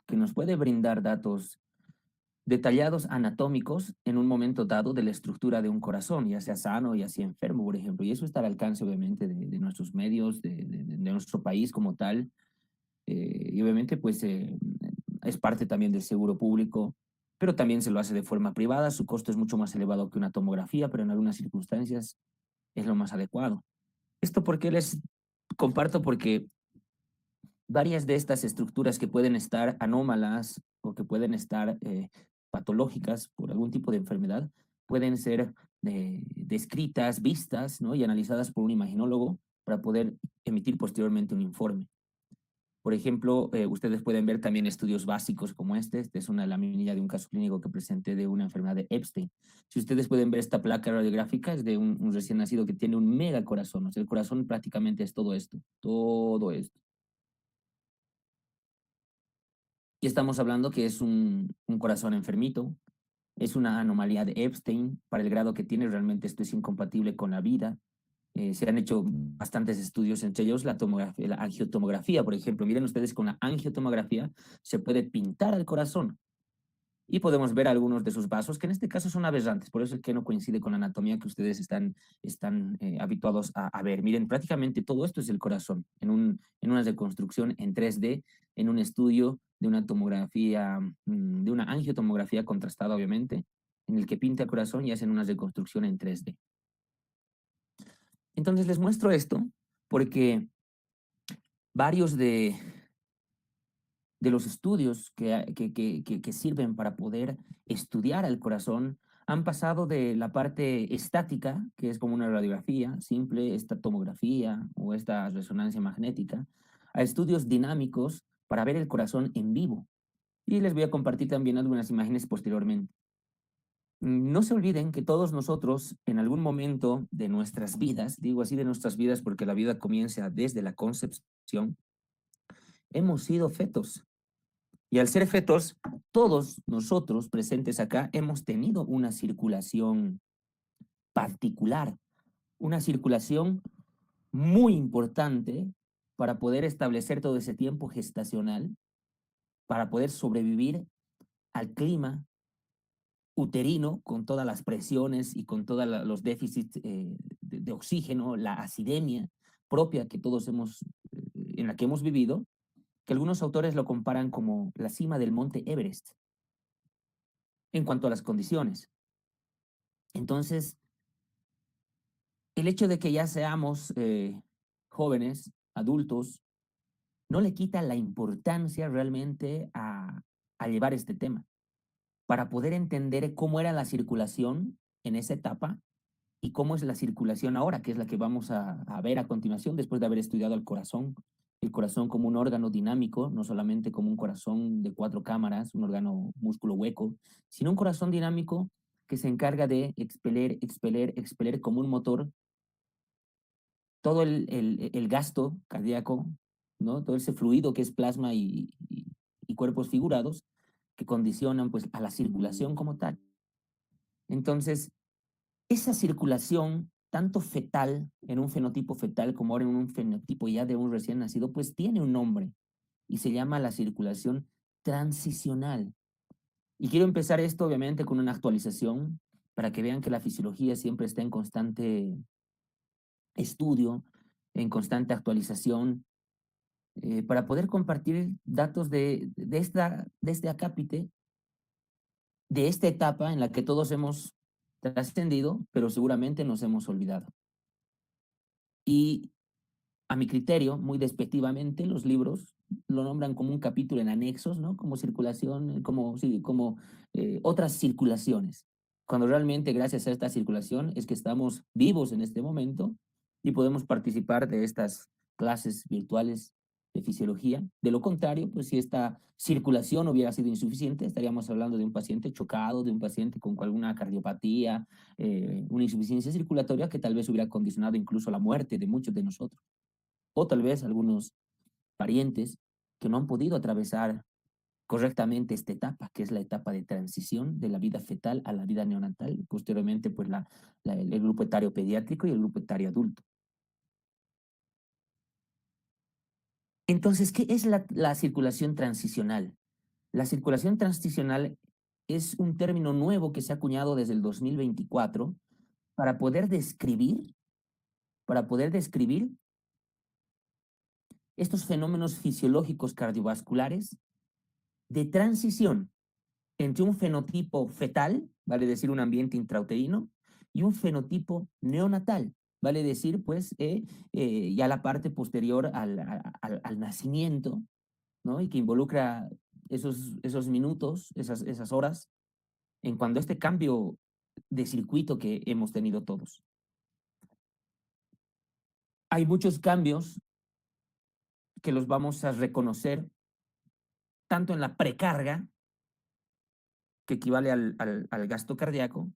que nos puede brindar datos detallados anatómicos en un momento dado de la estructura de un corazón, ya sea sano, ya sea enfermo, por ejemplo. Y eso está al alcance, obviamente, de nuestros medios, de nuestro país como tal. Y obviamente, pues, es parte también del seguro público, pero también se lo hace de forma privada. Su costo es mucho más elevado que una tomografía, pero en algunas circunstancias es lo más adecuado. Esto porque les comparto porque varias de estas estructuras que pueden estar anómalas o que pueden estar patológicas por algún tipo de enfermedad pueden ser descritas, vistas, ¿no? Y analizadas por un imaginólogo para poder emitir posteriormente un informe. Por ejemplo, ustedes pueden ver también estudios básicos como este. Este es una laminilla de un caso clínico que presenté de una enfermedad de Epstein. Si ustedes pueden ver esta placa radiográfica, es de un recién nacido que tiene un mega corazón. O sea, el corazón prácticamente es todo esto, todo esto. Y estamos hablando que es un corazón enfermito, es una anomalía de Epstein, para el grado que tiene realmente esto es incompatible con la vida. Se han hecho bastantes estudios, entre ellos la angiotomografía, por ejemplo. Miren ustedes, con la angiotomografía se puede pintar al corazón y podemos ver algunos de sus vasos, que en este caso son aberrantes, por eso es que no coincide con la anatomía que ustedes están habituados a ver. Miren, prácticamente todo esto es el corazón, en una reconstrucción en 3D, en un estudio de una tomografía, de una angiotomografía contrastada, obviamente, en el que pinta el corazón y hacen una reconstrucción en 3D. Entonces les muestro esto porque varios de los estudios que sirven para poder estudiar al corazón han pasado de la parte estática, que es como una radiografía simple, esta tomografía o esta resonancia magnética, a estudios dinámicos para ver el corazón en vivo. Y les voy a compartir también algunas imágenes posteriormente. No se olviden que todos nosotros, en algún momento de nuestras vidas, digo así de nuestras vidas porque la vida comienza desde la concepción, hemos sido fetos. Y al ser fetos, todos nosotros presentes acá hemos tenido una circulación particular, una circulación muy importante para poder establecer todo ese tiempo gestacional, para poder sobrevivir al clima uterino con todas las presiones y con todos los déficits de oxígeno, la acidemia propia que todos en la que hemos vivido, que algunos autores lo comparan como la cima del monte Everest en cuanto a las condiciones. Entonces, el hecho de que ya seamos jóvenes, adultos, no le quita la importancia realmente a llevar este tema. Para poder entender cómo era la circulación en esa etapa y cómo es la circulación ahora, que es la que vamos a ver a continuación, después de haber estudiado el corazón como un órgano dinámico, no solamente como un corazón de 4 cámaras, un órgano músculo hueco, sino un corazón dinámico que se encarga de expeler, expeler, expeler como un motor todo el gasto cardíaco, ¿no? Todo ese fluido que es plasma y cuerpos figurados que condicionan pues, a la circulación como tal. Entonces, esa circulación, tanto fetal, en un fenotipo fetal como ahora en un fenotipo ya de un recién nacido, pues tiene un nombre y se llama la circulación transicional. Y quiero empezar esto obviamente con una actualización para que vean que la fisiología siempre está en constante estudio, en constante actualización, para poder compartir datos de este acápite, de esta etapa en la que todos hemos trascendido, pero seguramente nos hemos olvidado. Y a mi criterio, muy despectivamente, los libros lo nombran como un capítulo en anexos, ¿no? Como circulación, como, sí, como otras circulaciones. Cuando realmente gracias a esta circulación es que estamos vivos en este momento y podemos participar de estas clases virtuales de fisiología. De lo contrario, pues si esta circulación hubiera sido insuficiente, estaríamos hablando de un paciente chocado, de un paciente con alguna cardiopatía, una insuficiencia circulatoria que tal vez hubiera condicionado incluso la muerte de muchos de nosotros o tal vez algunos parientes que no han podido atravesar correctamente esta etapa, que es la etapa de transición de la vida fetal a la vida neonatal, y posteriormente pues el grupo etario pediátrico y el grupo etario adulto. Entonces, ¿qué es la circulación transicional? La circulación transicional es un término nuevo que se ha acuñado desde el 2024 para poder describir, para poder describir estos fenómenos fisiológicos cardiovasculares de transición entre un fenotipo fetal, vale decir un ambiente intrauterino, y un fenotipo neonatal, vale decir pues ya la parte posterior al nacimiento, ¿no? Y que involucra esos minutos, esas horas, en cuando este cambio de circuito que hemos tenido todos. Hay muchos cambios que los vamos a reconocer tanto en la precarga, que equivale al gasto cardíaco,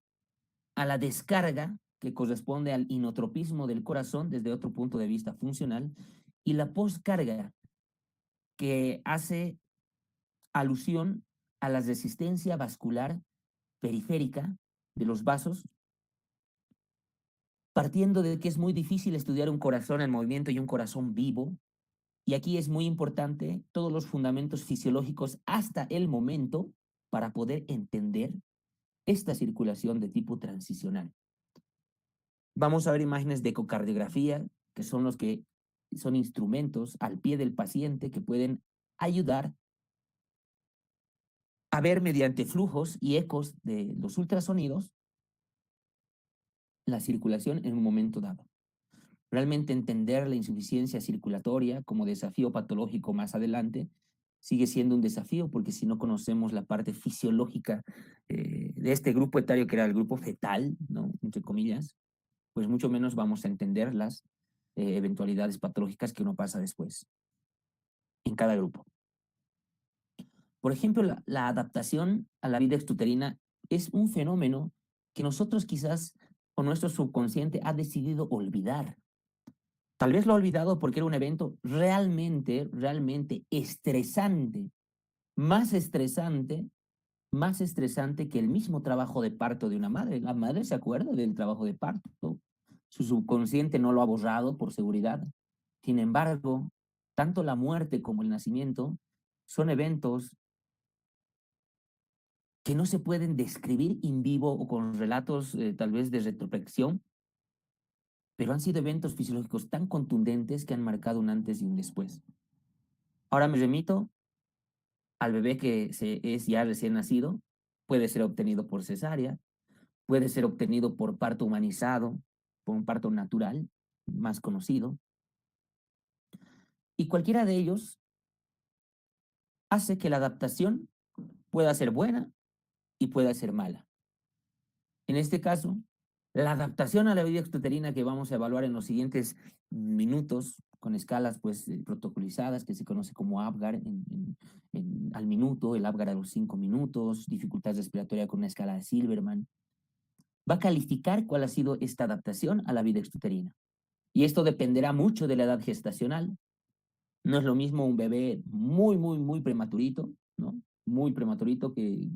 a la descarga, que corresponde al inotropismo del corazón desde otro punto de vista funcional, y la postcarga, que hace alusión a la resistencia vascular periférica de los vasos, partiendo de que es muy difícil estudiar un corazón en movimiento y un corazón vivo, y aquí es muy importante todos los fundamentos fisiológicos hasta el momento para poder entender esta circulación de tipo transicional. Vamos a ver imágenes de ecocardiografía, que son los que son instrumentos al pie del paciente que pueden ayudar a ver mediante flujos y ecos de los ultrasonidos la circulación en un momento dado. Realmente entender la insuficiencia circulatoria como desafío patológico más adelante sigue siendo un desafío porque si no conocemos la parte fisiológica de este grupo etario que era el grupo fetal, ¿no? Entre comillas, pues mucho menos vamos a entender las eventualidades patológicas que uno pasa después en cada grupo. Por ejemplo, la adaptación a la vida extuterina es un fenómeno que nosotros quizás o nuestro subconsciente ha decidido olvidar. Tal vez lo ha olvidado porque era un evento realmente estresante, más estresante, más estresante que el mismo trabajo de parto de una madre. La madre se acuerda del trabajo de parto. Su subconsciente no lo ha borrado por seguridad. Sin embargo, tanto la muerte como el nacimiento son eventos que no se pueden describir en vivo o con relatos tal vez de retrospección, pero han sido eventos fisiológicos tan contundentes que han marcado un antes y un después. Ahora me remito al bebé que es ya recién nacido, puede ser obtenido por cesárea, puede ser obtenido por parto humanizado, por un parto natural, más conocido, y cualquiera de ellos hace que la adaptación pueda ser buena y pueda ser mala. En este caso, la adaptación a la vida extraterrina que vamos a evaluar en los siguientes minutos, con escalas pues protocolizadas, que se conoce como APGAR al minuto, el APGAR a los 5 minutos, dificultad respiratoria con una escala de Silverman, va a calificar cuál ha sido esta adaptación a la vida extraterrina. Y esto dependerá mucho de la edad gestacional. No es lo mismo un bebé muy prematurito, ¿no? Muy prematurito que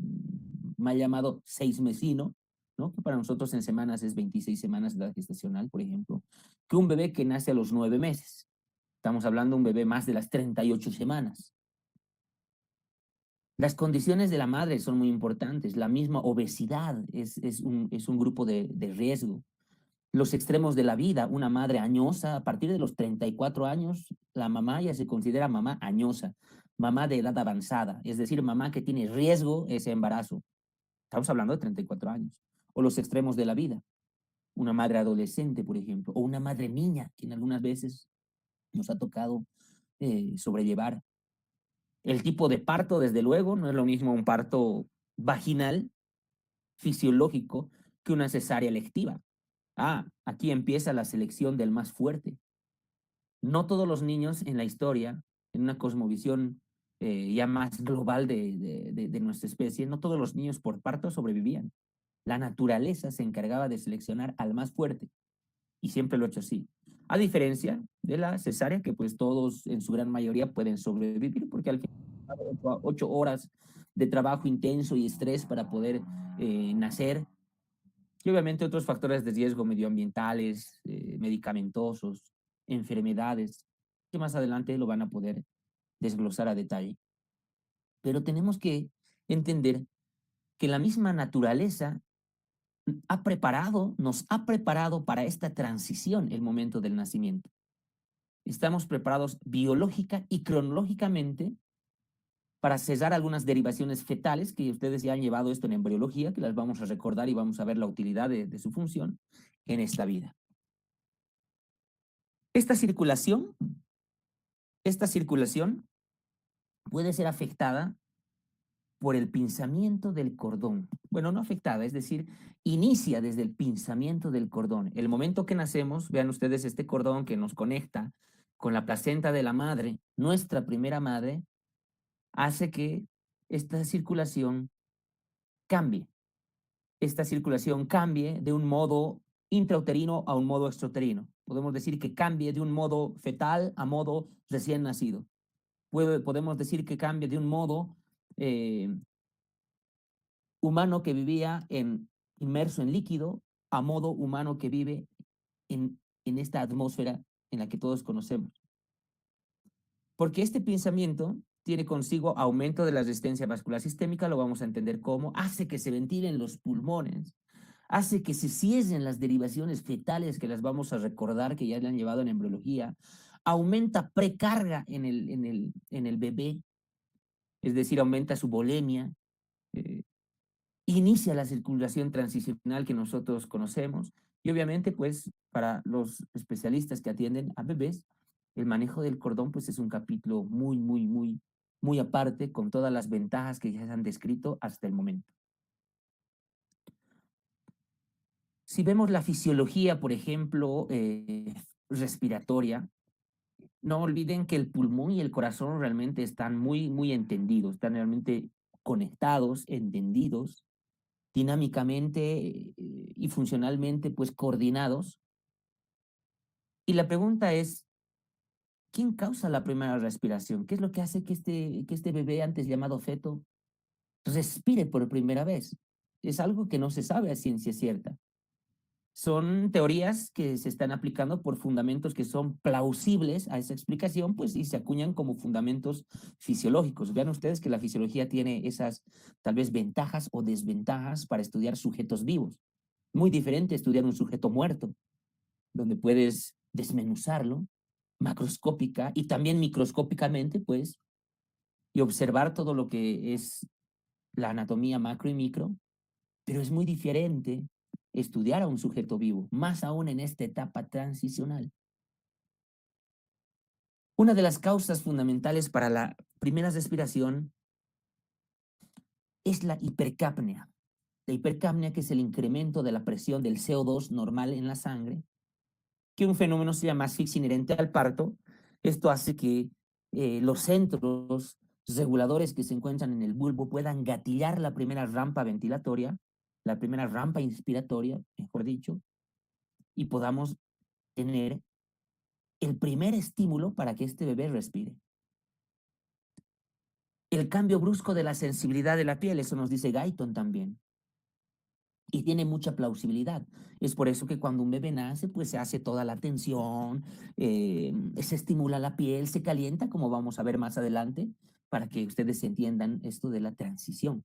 mal llamado 6 mesino, ¿no? Que para nosotros en semanas es 26 semanas de edad gestacional, por ejemplo, que un bebé que nace a los 9 meses. Estamos hablando de un bebé más de las 38 semanas. Las condiciones de la madre son muy importantes. La misma obesidad es un grupo de riesgo. Los extremos de la vida, una madre añosa, a partir de los 34 años, la mamá ya se considera mamá añosa, mamá de edad avanzada, es decir, mamá que tiene riesgo ese embarazo. Estamos hablando de 34 años. O los extremos de la vida, una madre adolescente, por ejemplo, o una madre niña, que en algunas veces nos ha tocado sobrellevar. El tipo de parto, desde luego, no es lo mismo un parto vaginal, fisiológico, que una cesárea electiva. Ah, aquí empieza la selección del más fuerte. No todos los niños en la historia, en una cosmovisión ya más global de nuestra especie, no todos los niños por parto sobrevivían. La naturaleza se encargaba de seleccionar al más fuerte y siempre lo ha hecho así. A diferencia de la cesárea, que pues todos en su gran mayoría pueden sobrevivir porque al final 8 horas de trabajo intenso y estrés para poder nacer y obviamente otros factores de riesgo medioambientales, medicamentosos, enfermedades. que más adelante lo van a poder desglosar a detalle. Pero tenemos que entender que la misma naturaleza nos ha preparado para esta transición, el momento del nacimiento. Estamos preparados biológica y cronológicamente para cesar algunas derivaciones fetales, que ustedes ya han llevado esto en embriología, que las vamos a recordar y vamos a ver la utilidad de su función en esta vida. Esta circulación, esta circulación puede ser afectada por el pinzamiento del cordón. Bueno, no afectada, es decir, inicia desde el pinzamiento del cordón. El momento que nacemos, vean ustedes este cordón que nos conecta con la placenta de la madre, nuestra primera madre, hace que esta circulación cambie. Esta circulación cambie de un modo intrauterino a un modo extrauterino. Podemos decir que cambie de un modo fetal a modo recién nacido. Podemos decir que cambie de un modo humano que vivía inmerso en líquido a modo humano que vive en esta atmósfera en la que todos conocemos. Porque este pensamiento tiene consigo aumento de la resistencia vascular sistémica, lo vamos a entender cómo, hace que se ventilen los pulmones, hace que se cierren las derivaciones fetales que las vamos a recordar que ya le han llevado en embriología, aumenta precarga en el bebé, es decir, aumenta su volemia, eh, inicia la circulación transicional que nosotros conocemos y obviamente pues para los especialistas que atienden a bebés, el manejo del cordón pues es un capítulo muy aparte con todas las ventajas que ya se han descrito hasta el momento. Si vemos la fisiología, por ejemplo, respiratoria, no olviden que el pulmón y el corazón realmente están muy entendidos, están realmente conectados, entendidos, dinámicamente y funcionalmente pues coordinados. Y la pregunta es, ¿quién causa la primera respiración? ¿Qué es lo que hace que este bebé antes llamado feto respire por primera vez? Es algo que no se sabe a ciencia cierta. Son teorías que se están aplicando por fundamentos que son plausibles a esa explicación, pues, y se acuñan como fundamentos fisiológicos. Vean ustedes que la fisiología tiene esas, tal vez, ventajas o desventajas para estudiar sujetos vivos. Muy diferente estudiar un sujeto muerto, donde puedes desmenuzarlo macroscópica y también microscópicamente, pues, y observar todo lo que es la anatomía macro y micro, pero es muy diferente estudiar a un sujeto vivo, más aún en esta etapa transicional. Una de las causas fundamentales para la primera respiración es la hipercapnia. La hipercapnia, que es el incremento de la presión del CO2 normal en la sangre, que un fenómeno se llama asfixia inherente al parto. Esto hace que los centros reguladores que se encuentran en el bulbo puedan gatillar la primera rampa ventilatoria, la primera rampa inspiratoria, mejor dicho, y podamos tener el primer estímulo para que este bebé respire. El cambio brusco de la sensibilidad de la piel, eso nos dice Guyton también. Y tiene mucha plausibilidad. Es por eso que cuando un bebé nace, pues se hace toda la tensión, se estimula la piel, se calienta, como vamos a ver más adelante, para que ustedes entiendan esto de la transición.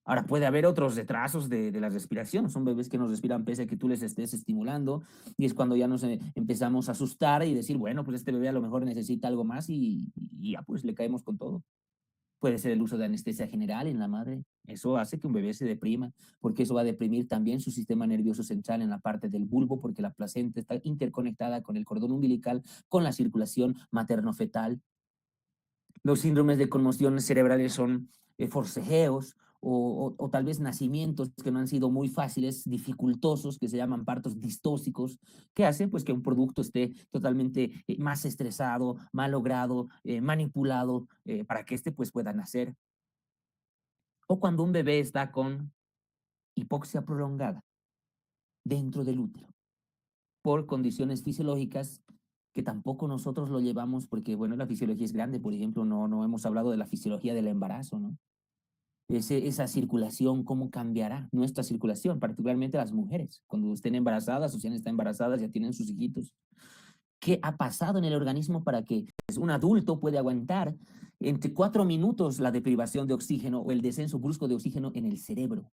Ahora, puede haber otros retrasos de la respiración. Son bebés que no respiran pese a que tú les estés estimulando. Y es cuando ya nos empezamos a asustar y decir, bueno, pues este bebé a lo mejor necesita algo más y ya pues le caemos con todo. Puede ser el uso de anestesia general en la madre. Eso hace que un bebé se deprima, porque eso va a deprimir también su sistema nervioso central en la parte del bulbo, porque la placenta está interconectada con el cordón umbilical, con la circulación materno-fetal. Los síndromes de conmociones cerebrales son forcejeos o tal vez nacimientos que no han sido muy fáciles, dificultosos, que se llaman partos distóxicos, que hacen pues que un producto esté totalmente más estresado, mal logrado, manipulado, para que este pues pueda nacer. O cuando un bebé está con hipoxia prolongada dentro del útero, por condiciones fisiológicas que tampoco nosotros lo llevamos porque, bueno, la fisiología es grande, por ejemplo, no hemos hablado de la fisiología del embarazo, ¿no? Esa circulación, cómo cambiará nuestra circulación, particularmente las mujeres, cuando estén embarazadas o si han estado embarazadas, ya tienen sus hijitos. ¿Qué ha pasado en el organismo para que un adulto puede aguantar entre 4 minutos la deprivación de oxígeno o el descenso brusco de oxígeno en el cerebro?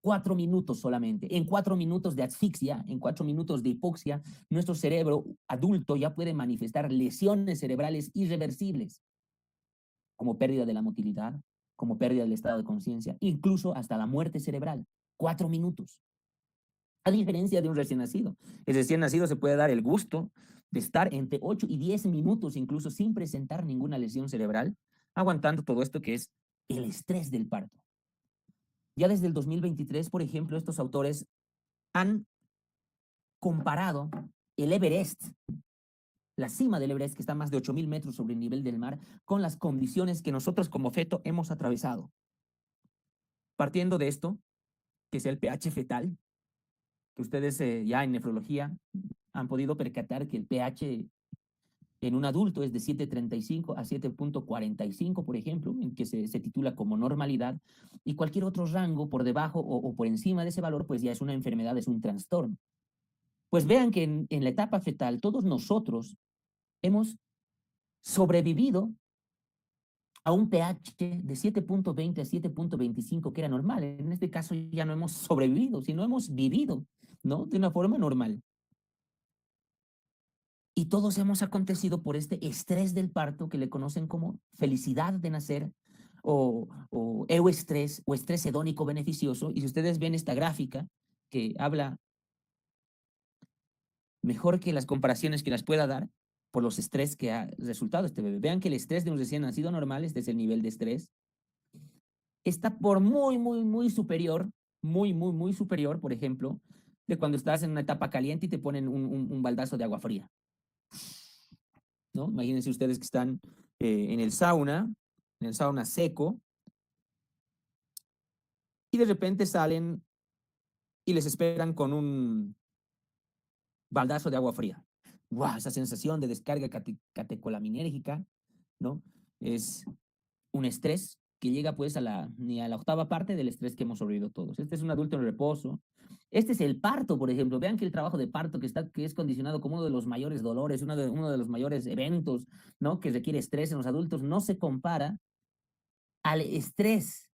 4 minutos solamente. En 4 minutos de asfixia, en 4 minutos de hipoxia, nuestro cerebro adulto ya puede manifestar lesiones cerebrales irreversibles, como pérdida de la motilidad, como pérdida del estado de conciencia, incluso hasta la muerte cerebral. 4 minutos. A diferencia de un recién nacido. El recién nacido se puede dar el gusto de estar entre 8 y 10 minutos, incluso sin presentar ninguna lesión cerebral, aguantando todo esto que es el estrés del parto. Ya desde el 2023, por ejemplo, estos autores han comparado el Everest, la cima del Everest, que está a más de 8.000 metros sobre el nivel del mar, con las condiciones que nosotros como feto hemos atravesado. Partiendo de esto, que es el pH fetal, que ustedes ya en nefrología han podido percatar que el pH en un adulto es de 7,35 a 7,45, por ejemplo, en que se titula como normalidad, y cualquier otro rango por debajo o por encima de ese valor, pues ya es una enfermedad, es un trastorno. Pues vean que en la etapa fetal todos nosotros hemos sobrevivido a un pH de 7,20 a 7,25 que era normal. En este caso ya no hemos sobrevivido, sino hemos vivido, ¿no? De una forma normal. Y todos hemos acontecido por este estrés del parto que le conocen como felicidad de nacer o euestrés o estrés hedónico beneficioso. Y si ustedes ven esta gráfica que habla mejor que las comparaciones que las pueda dar por los estrés que ha resultado este bebé. Vean que el estrés de un recién nacido normal, este es el nivel de estrés, está por muy superior, muy superior, por ejemplo, de cuando estás en una etapa caliente y te ponen un baldazo de agua fría, ¿no? Imagínense ustedes que están en el sauna seco, y de repente salen y les esperan con un baldazo de agua fría. ¡Wow! Esa sensación de descarga catecolaminérgica, ¿no? Es un estrés que llega pues ni a la octava parte del estrés que hemos sobrevivido todos. Este es un adulto en reposo. Este es el parto, por ejemplo. Vean que el trabajo de parto que es condicionado como uno de los mayores dolores, uno de los mayores eventos, ¿no? Que requiere estrés en los adultos, no se compara al estrés,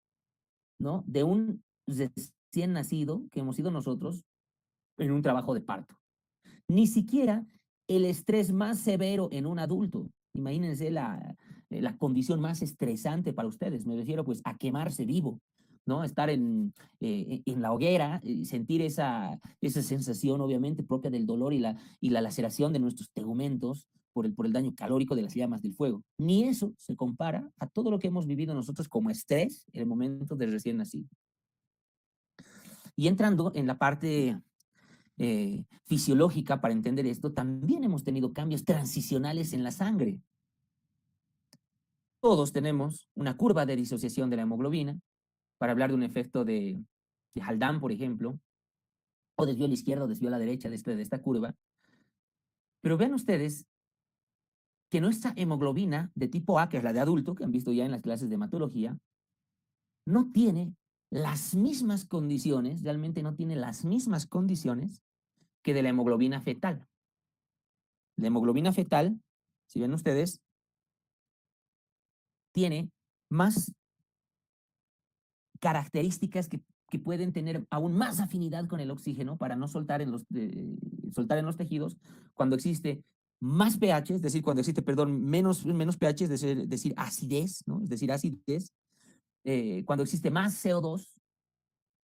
¿no? De un recién nacido que hemos sido nosotros en un trabajo de parto. Ni siquiera el estrés más severo en un adulto. Imagínense la condición más estresante para ustedes. Me refiero pues a quemarse vivo, ¿no? Estar en la hoguera, y sentir esa sensación obviamente propia del dolor y la laceración de nuestros tegumentos por el daño calórico de las llamas del fuego. Ni eso se compara a todo lo que hemos vivido nosotros como estrés en el momento del recién nacido. Y entrando en la parte fisiológica para entender esto, también hemos tenido cambios transicionales en la sangre. Todos tenemos una curva de disociación de la hemoglobina, para hablar de un efecto de Haldane, por ejemplo, o desvió a la izquierda o desvió a la derecha de esta curva. Pero vean ustedes que nuestra hemoglobina de tipo A, que es la de adulto, que han visto ya en las clases de hematología, no tiene las mismas condiciones, realmente no tiene las mismas condiciones que de la hemoglobina fetal. La hemoglobina fetal, si ven ustedes, tiene más características que pueden tener aún más afinidad con el oxígeno para no soltar soltar en los tejidos cuando existe más pH, es decir, cuando existe, perdón, menos pH, es decir, acidez, ¿no? Es decir, acidez, cuando existe más CO2,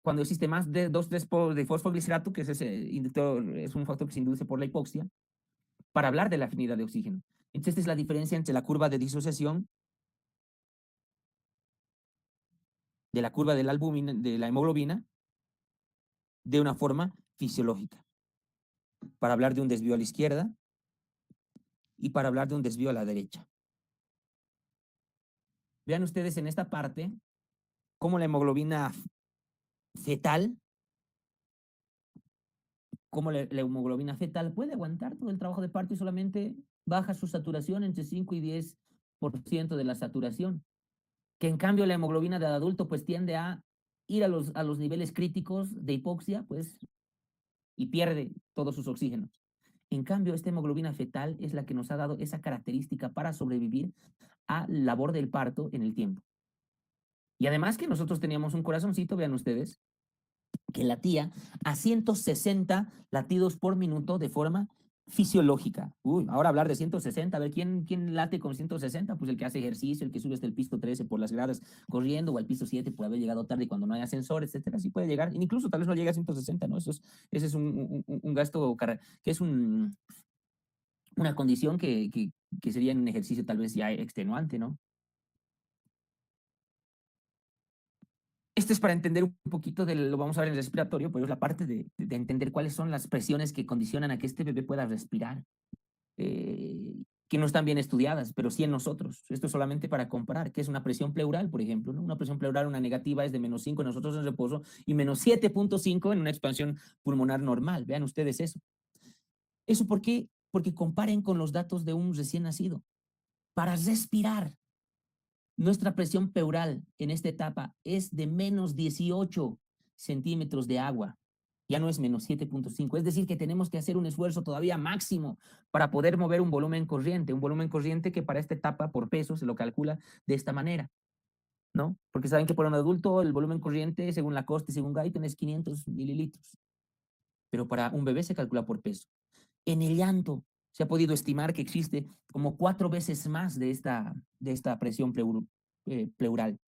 cuando existe más de 2,3 de fosfoglicerato, que es ese inductor, es un factor que se induce por la hipoxia, para hablar de la afinidad de oxígeno. Entonces, esta es la diferencia entre la curva de disociación de la curva de la albúmina, de la hemoglobina, de una forma fisiológica, para hablar de un desvío a la izquierda y para hablar de un desvío a la derecha. Vean ustedes en esta parte cómo la hemoglobina fetal, la hemoglobina fetal puede aguantar todo el trabajo de parto y solamente baja su saturación entre 5 y 10% de la saturación, que en cambio la hemoglobina del adulto pues tiende a ir a los niveles críticos de hipoxia, pues, y pierde todos sus oxígenos. En cambio, esta hemoglobina fetal es la que nos ha dado esa característica para sobrevivir a la labor del parto en el tiempo. Y además que nosotros teníamos un corazoncito, vean ustedes, que latía a 160 latidos por minuto de forma fisiológica. Uy, ahora hablar de 160, a ver, ¿quién late con 160? Pues el que hace ejercicio, el que sube hasta el piso 13 por las gradas corriendo, o al piso 7 por haber llegado tarde cuando no hay ascensor, etcétera. Sí puede llegar, incluso tal vez no llegue a 160, ¿no? Ese es un gasto que es una condición que sería un ejercicio tal vez ya extenuante, ¿no? Esto es para entender un poquito de lo vamos a ver en el respiratorio, pero es la parte de entender cuáles son las presiones que condicionan a que este bebé pueda respirar, eh, que no están bien estudiadas, pero sí en nosotros. Esto es solamente para comparar, que es una presión pleural, por ejemplo, ¿no? Una presión pleural, una negativa es de -5 en nosotros en reposo y -7.5 en una expansión pulmonar normal. Vean ustedes eso. ¿Eso por qué? Porque comparen con los datos de un recién nacido. Para respirar, nuestra presión pleural en esta etapa es de -18 centímetros de agua. Ya no es -7.5. Es decir, que tenemos que hacer un esfuerzo todavía máximo para poder mover un volumen corriente que para esta etapa por peso se lo calcula de esta manera, ¿no? Porque saben que para un adulto el volumen corriente, según Lacoste y según Guyton, es 500 mililitros, pero para un bebé se calcula por peso. En el llanto se ha podido estimar que existe como 4 veces más de esta presión pleural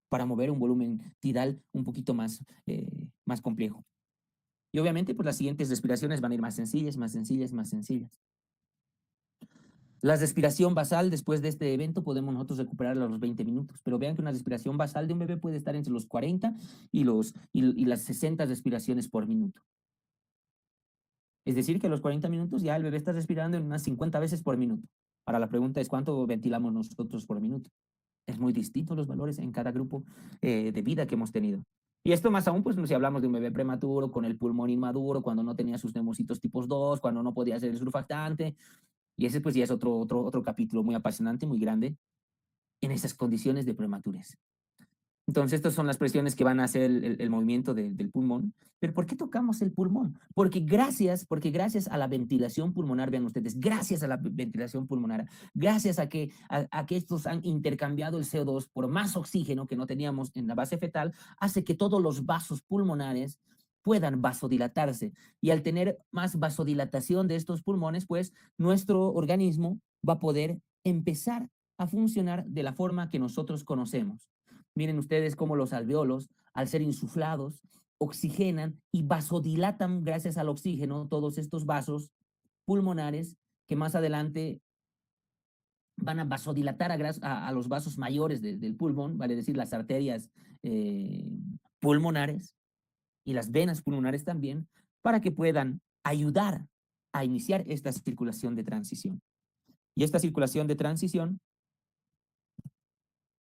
para mover un volumen tidal un poquito más complejo. Y obviamente, pues las siguientes respiraciones van a ir más sencillas, más sencillas, más sencillas. La respiración basal después de este evento podemos nosotros recuperarla a los 20 minutos, pero vean que una respiración basal de un bebé puede estar entre los 40 y las 60 respiraciones por minuto. Es decir, que a los 40 minutos ya el bebé está respirando en unas 50 veces por minuto. Ahora la pregunta es cuánto ventilamos nosotros por minuto. Es muy distinto los valores en cada grupo de vida que hemos tenido. Y esto más aún, pues si hablamos de un bebé prematuro, con el pulmón inmaduro, cuando no tenía sus neumocitos tipos 2, cuando no podía ser el surfactante, y ese pues ya es otro capítulo muy apasionante, muy grande, en esas condiciones de prematurez. Entonces, estas son las presiones que van a hacer el movimiento del pulmón. Pero ¿por qué tocamos el pulmón? Porque gracias a la ventilación pulmonar, vean ustedes, gracias a la ventilación pulmonar, gracias a que estos han intercambiado el CO2 por más oxígeno que no teníamos en la base fetal, hace que todos los vasos pulmonares puedan vasodilatarse. Y al tener más vasodilatación de estos pulmones, pues nuestro organismo va a poder empezar a funcionar de la forma que nosotros conocemos. Miren ustedes cómo los alveolos, al ser insuflados, oxigenan y vasodilatan gracias al oxígeno todos estos vasos pulmonares que más adelante van a vasodilatar a los vasos mayores del pulmón, vale decir, las arterias pulmonares y las venas pulmonares también, para que puedan ayudar a iniciar esta circulación de transición. Y esta circulación de transición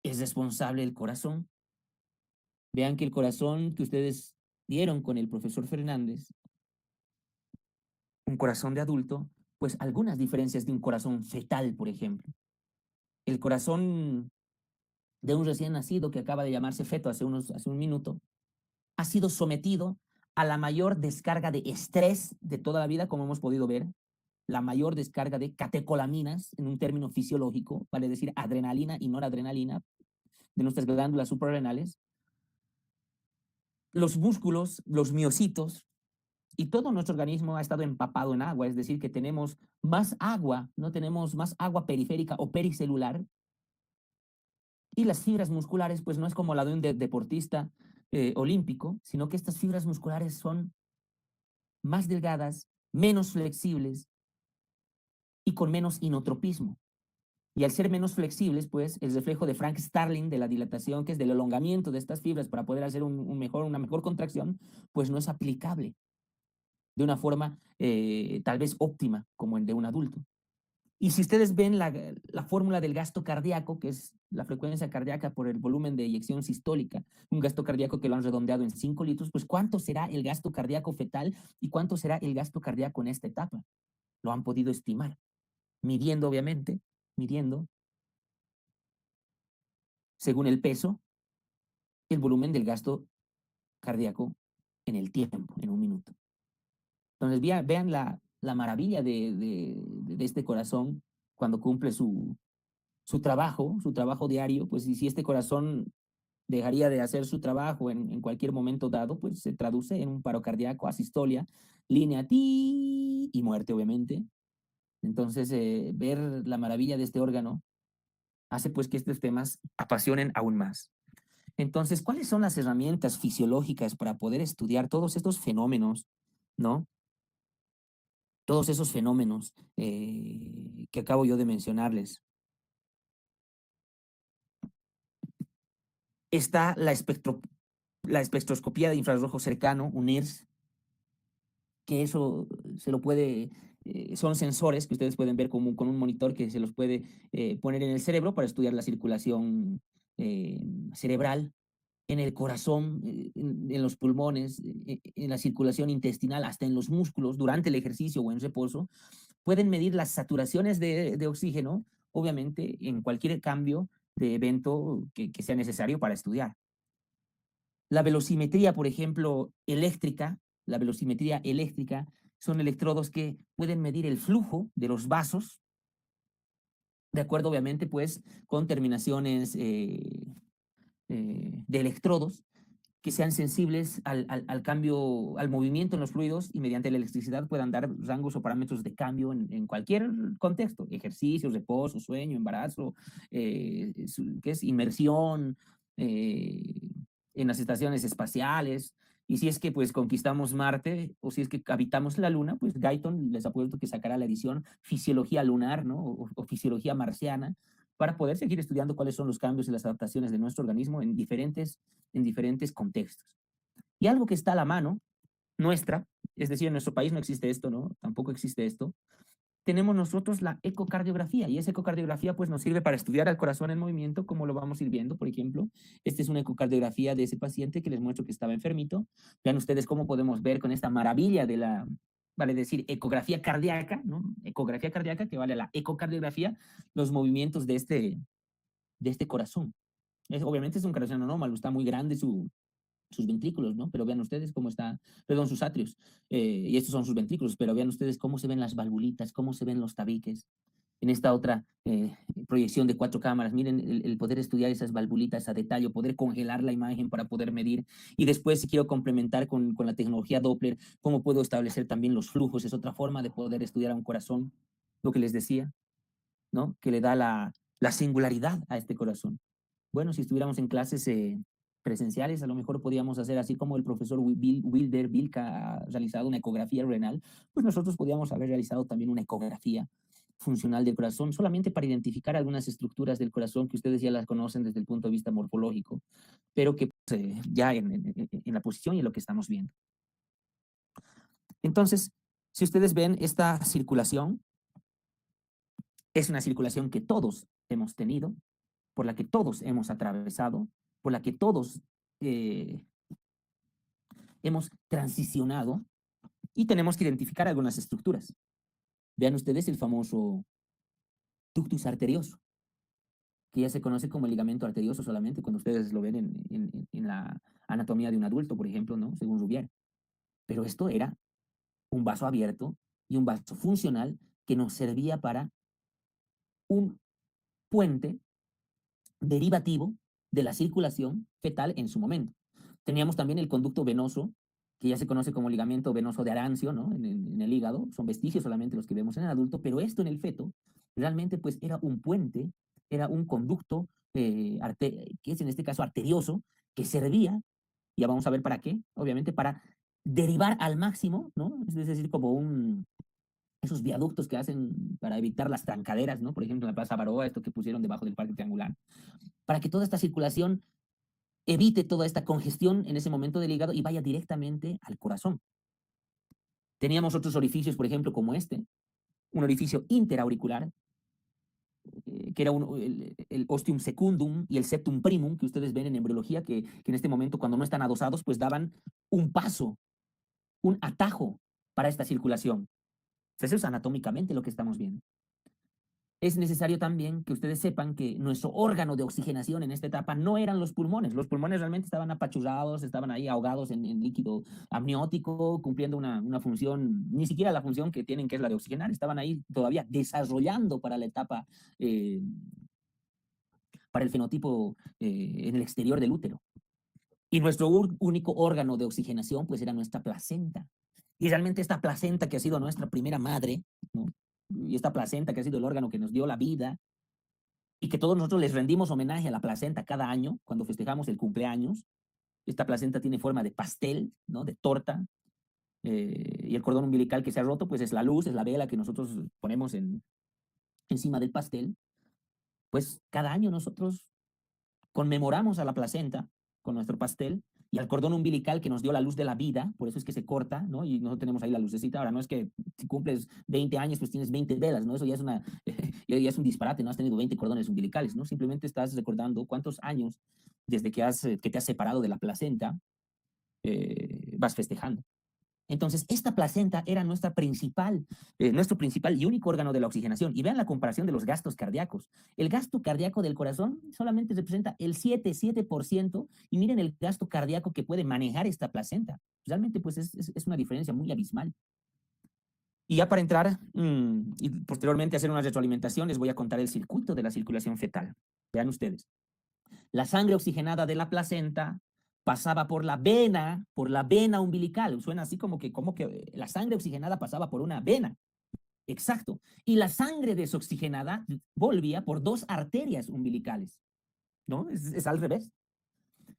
es responsable del corazón. Vean que el corazón que ustedes dieron con el profesor Fernández, un corazón de adulto, pues algunas diferencias de un corazón fetal, por ejemplo. El corazón de un recién nacido que acaba de llamarse feto hace un minuto, ha sido sometido a la mayor descarga de estrés de toda la vida, como hemos podido ver, la mayor descarga de catecolaminas, en un término fisiológico, vale decir adrenalina y noradrenalina, de nuestras glándulas suprarrenales. Los músculos, los miocitos, y todo nuestro organismo ha estado empapado en agua, es decir, que tenemos más agua, no tenemos más agua periférica o pericelular, y las fibras musculares, pues no es como la de un deportista olímpico, sino que estas fibras musculares son más delgadas, menos flexibles y con menos inotropismo. Y al ser menos flexibles, pues el reflejo de Frank Starling de la dilatación, que es del elongamiento de estas fibras para poder hacer una mejor contracción, pues no es aplicable de una forma tal vez óptima como el de un adulto. Y si ustedes ven la fórmula del gasto cardíaco, que es la frecuencia cardíaca por el volumen de eyección sistólica, un gasto cardíaco que lo han redondeado en 5 litros, pues ¿cuánto será el gasto cardíaco fetal y cuánto será el gasto cardíaco en esta etapa? Lo han podido estimar, midiendo obviamente, midiendo según el peso, el volumen del gasto cardíaco en el tiempo, en un minuto. Entonces vean la maravilla de este corazón cuando cumple su trabajo diario, pues y si este corazón dejaría de hacer su trabajo en cualquier momento dado, pues se traduce en un paro cardíaco, asistolia, línea ti y muerte, obviamente. Entonces, ver la maravilla de este órgano hace pues que estos temas apasionen aún más. Entonces, ¿cuáles son las herramientas fisiológicas para poder estudiar todos estos fenómenos, ¿no? Todos esos fenómenos que acabo yo de mencionarles. Está la espectroscopía de infrarrojo cercano, un IRS, que eso se lo puede, son sensores que ustedes pueden ver con un monitor que se los puede poner en el cerebro para estudiar la circulación cerebral, en el corazón, en los pulmones, en la circulación intestinal, hasta en los músculos, durante el ejercicio o en reposo. Pueden medir las saturaciones de oxígeno, obviamente, en cualquier cambio de evento que sea necesario para estudiar. La velocimetría, por ejemplo, eléctrica, la velocimetría eléctrica son electrodos que pueden medir el flujo de los vasos, de acuerdo, obviamente, pues, con terminaciones de electrodos que sean sensibles al cambio, al movimiento en los fluidos y mediante la electricidad puedan dar rangos o parámetros de cambio en cualquier contexto, ejercicio, reposo, sueño, embarazo, ¿qué es? Inmersión, eh, en las estaciones espaciales. Y si es que pues conquistamos Marte o si es que habitamos la Luna, pues Guyton les apuesto que sacará la edición Fisiología Lunar, ¿no? O Fisiología Marciana, para poder seguir estudiando cuáles son los cambios y las adaptaciones de nuestro organismo en diferentes contextos. Y algo que está a la mano nuestra, es decir, en nuestro país no existe esto, ¿no? Tampoco existe esto. Tenemos nosotros la ecocardiografía y esa ecocardiografía pues nos sirve para estudiar al corazón en movimiento, como lo vamos a ir viendo, por ejemplo. Esta es una ecocardiografía de ese paciente que les muestro que estaba enfermito. Vean ustedes cómo podemos ver con esta maravilla de la, vale decir, ecografía cardíaca, ¿no? Ecografía cardíaca que vale a la ecocardiografía, los movimientos de este corazón. Obviamente es un corazón anómalo, está muy grande sus ventrículos, ¿no? Pero vean ustedes cómo está, perdón, sus atrios, y estos son sus ventrículos, pero vean ustedes cómo se ven las valvulitas, cómo se ven los tabiques. En esta otra proyección de 4 cámaras, miren el poder estudiar esas valvulitas a detalle, poder congelar la imagen para poder medir. Y después, si quiero complementar con la tecnología Doppler, cómo puedo establecer también los flujos, es otra forma de poder estudiar a un corazón, lo que les decía, ¿no? Que le da la singularidad a este corazón. Bueno, si estuviéramos en clases presenciales, a lo mejor podíamos hacer así como el profesor Wilder Vilca ha realizado una ecografía renal, pues nosotros podíamos haber realizado también una ecografía funcional del corazón, solamente para identificar algunas estructuras del corazón que ustedes ya las conocen desde el punto de vista morfológico, pero que pues, ya en la posición y en lo que estamos viendo. Entonces, si ustedes ven esta circulación, es una circulación que todos hemos tenido, por la que todos hemos atravesado, por la que todos eh, hemos transicionado y tenemos que identificar algunas estructuras. Vean ustedes el famoso ductus arterioso, que ya se conoce como el ligamento arterioso solamente cuando ustedes lo ven en la anatomía de un adulto, por ejemplo, ¿no? Según Rubier. Pero esto era un vaso abierto y un vaso funcional que nos servía para un puente derivativo de la circulación fetal en su momento. Teníamos también el conducto venoso, que ya se conoce como ligamento venoso de Arancio, ¿no? En el hígado, son vestigios solamente los que vemos en el adulto, pero esto en el feto realmente pues era un puente, era un conducto, que es en este caso arterioso, que servía, ya vamos a ver para qué, obviamente para derivar al máximo, ¿no? Es decir, como esos viaductos que hacen para evitar las trancaderas, ¿no? Por ejemplo, en la Plaza Baroa, esto que pusieron debajo del Parque Triangular, para que toda esta circulación evite toda esta congestión en ese momento del hígado y vaya directamente al corazón. Teníamos otros orificios, por ejemplo, como este, un orificio interauricular, que era el ostium secundum y el septum primum, que ustedes ven en embriología, que en este momento, cuando no están adosados, pues daban un paso, un atajo para esta circulación. Eso es anatómicamente lo que estamos viendo. es necesario también que ustedes sepan que nuestro órgano de oxigenación en esta etapa no eran los pulmones. Los pulmones realmente estaban apachurrados, estaban ahí ahogados en líquido amniótico, cumpliendo una función, ni siquiera la función que tienen, que es la de oxigenar. Estaban ahí todavía desarrollando para la etapa, para el fenotipo en el exterior del útero. Y nuestro único órgano de oxigenación, pues era nuestra placenta. Y realmente esta placenta que ha sido nuestra primera madre, ¿no? Y esta placenta que ha sido el órgano que nos dio la vida, y que todos nosotros les rendimos homenaje a la placenta cada año, cuando festejamos el cumpleaños. Esta placenta tiene forma de pastel, ¿no? De torta, y el cordón umbilical que se ha roto, pues es la luz, es la vela que nosotros ponemos encima del pastel. Pues cada año nosotros conmemoramos a la placenta con nuestro pastel y al cordón umbilical que nos dio la luz de la vida, por eso es que se corta, ¿no? Y nosotros tenemos ahí la lucecita. Ahora, no es que si cumples 20 años, pues tienes 20 velas, ¿no? Eso ya es, ya es un disparate, no has tenido 20 cordones umbilicales, ¿no? Simplemente estás recordando cuántos años desde que te has separado de la placenta, vas festejando. Entonces, esta placenta era nuestro principal y único órgano de la oxigenación. Y vean la comparación de los gastos cardíacos. El gasto cardíaco del corazón solamente representa el 7%, y miren el gasto cardíaco que puede manejar esta placenta. Realmente, pues, es una diferencia muy abismal. Y ya para entrar y posteriormente hacer una retroalimentación, les voy a contar el circuito de la circulación fetal. Vean ustedes. La sangre oxigenada de la placenta pasaba por la vena umbilical. Suena así como que la sangre oxigenada pasaba por una vena. Exacto. Y la sangre desoxigenada volvía por dos arterias umbilicales. ¿No? Es al revés.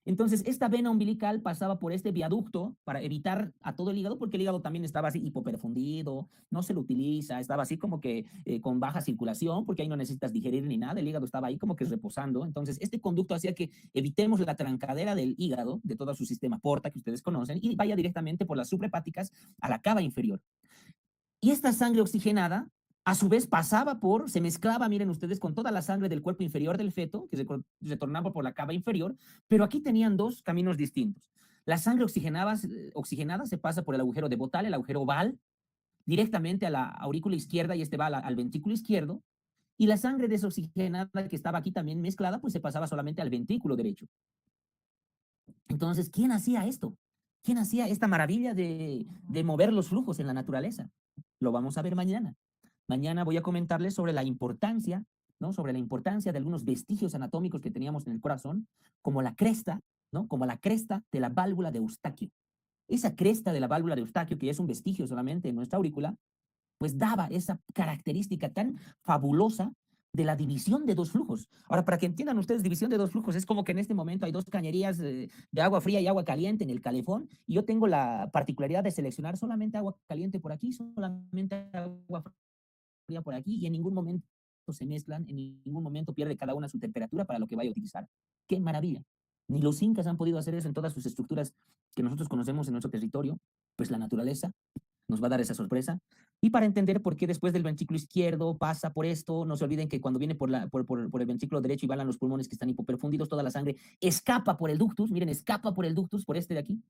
Entonces, esta vena umbilical pasaba por este viaducto para evitar a todo el hígado, porque el hígado también estaba así hipoperfundido, no se lo utiliza, estaba así como que con baja circulación, porque ahí no necesitas digerir ni nada, el hígado estaba ahí como que reposando. Entonces, este conducto hacía que evitemos la trancadera del hígado, de todo su sistema porta que ustedes conocen, y vaya directamente por las suprahepáticas a la cava inferior. Y esta sangre oxigenada, a su vez, se mezclaba, miren ustedes, con toda la sangre del cuerpo inferior del feto, que se retornaba por la cava inferior, pero aquí tenían dos caminos distintos. La sangre oxigenada se pasa por el agujero de Botale, el agujero oval, directamente a la aurícula izquierda, y este va al ventrículo izquierdo, y la sangre desoxigenada que estaba aquí también mezclada, pues se pasaba solamente al ventrículo derecho. Entonces, ¿quién hacía esto? ¿Quién hacía esta maravilla de mover los flujos en la naturaleza? Lo vamos a ver mañana. Mañana voy a comentarles sobre la importancia, ¿no? Sobre la importancia de algunos vestigios anatómicos que teníamos en el corazón, como la cresta, ¿no? Como la cresta de la válvula de Eustaquio. Esa cresta de la válvula de Eustaquio, que es un vestigio solamente en nuestra aurícula, pues daba esa característica tan fabulosa de la división de dos flujos. Ahora, para que entiendan ustedes, división de dos flujos es como que en este momento hay dos cañerías de agua fría y agua caliente en el calefón, y yo tengo la particularidad de seleccionar solamente agua caliente por aquí, solamente agua fría por aquí, y en ningún momento se mezclan, en ningún momento pierde cada una su temperatura para lo que vaya a utilizar. ¡Qué maravilla! Ni los incas han podido hacer eso en todas sus estructuras que nosotros conocemos en nuestro territorio. Pues la naturaleza nos va a dar esa sorpresa. Y para entender por qué después del ventrículo izquierdo pasa por esto, no se olviden que cuando viene por el ventrículo derecho y van a los pulmones que están hipoperfundidos, toda la sangre escapa por el ductus, miren, escapa por el ductus, por este de aquí,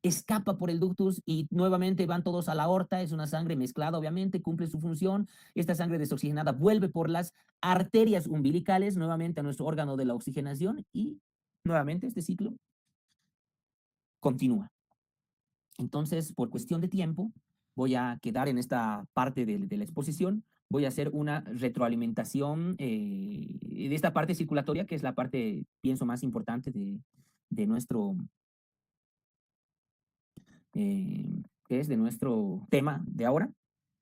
escapa por el ductus y nuevamente van todos a la aorta, es una sangre mezclada obviamente, cumple su función. Esta sangre desoxigenada vuelve por las arterias umbilicales nuevamente a nuestro órgano de la oxigenación, y nuevamente este ciclo continúa. Entonces, por cuestión de tiempo, voy a quedar en esta parte de la exposición. Voy a hacer una retroalimentación de esta parte circulatoria, que es la parte, pienso, más importante de nuestro, que es de nuestro tema de ahora.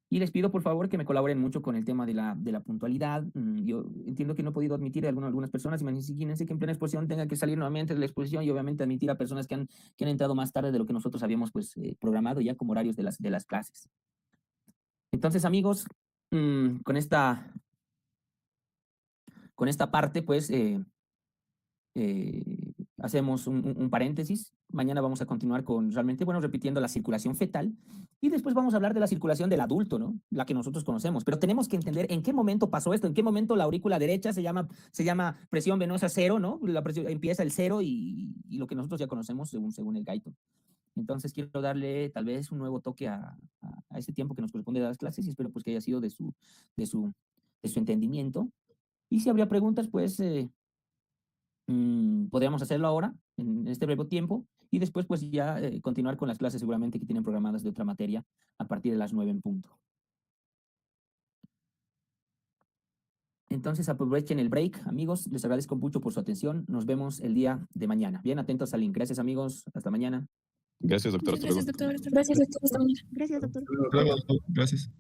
Y les pido, por favor, que me colaboren mucho con el tema de la puntualidad. Yo entiendo que no he podido admitir a algunas personas. Imagínense que en plena exposición tenga que salir nuevamente de la exposición, y obviamente admitir a personas que han entrado más tarde de lo que nosotros habíamos pues, programado ya como horarios de las clases. Entonces, amigos, con esta parte, pues, hacemos un paréntesis. Mañana vamos a continuar con realmente, bueno, repitiendo la circulación fetal, y después vamos a hablar de la circulación del adulto, ¿no? La que nosotros conocemos. Pero tenemos que entender en qué momento pasó esto, en qué momento la aurícula derecha se llama presión venosa cero, ¿no? La presión, empieza el cero, y lo que nosotros ya conocemos según el Guyton. Entonces quiero darle tal vez un nuevo toque a ese tiempo que nos corresponde de las clases, y espero pues que haya sido de su de su entendimiento. Y si habría preguntas, pues podríamos hacerlo ahora, en este breve tiempo, y después pues ya continuar con las clases seguramente que tienen programadas de otra materia a partir de las 9 en punto. Entonces aprovechen el break, amigos. Les agradezco mucho por su atención. Nos vemos el día de mañana. Bien atentos al link. Gracias, amigos. Hasta mañana. Gracias, doctor. Hasta luego. Gracias, doctor. Hasta mañana. Gracias, doctor. Hasta luego, doctor. Gracias.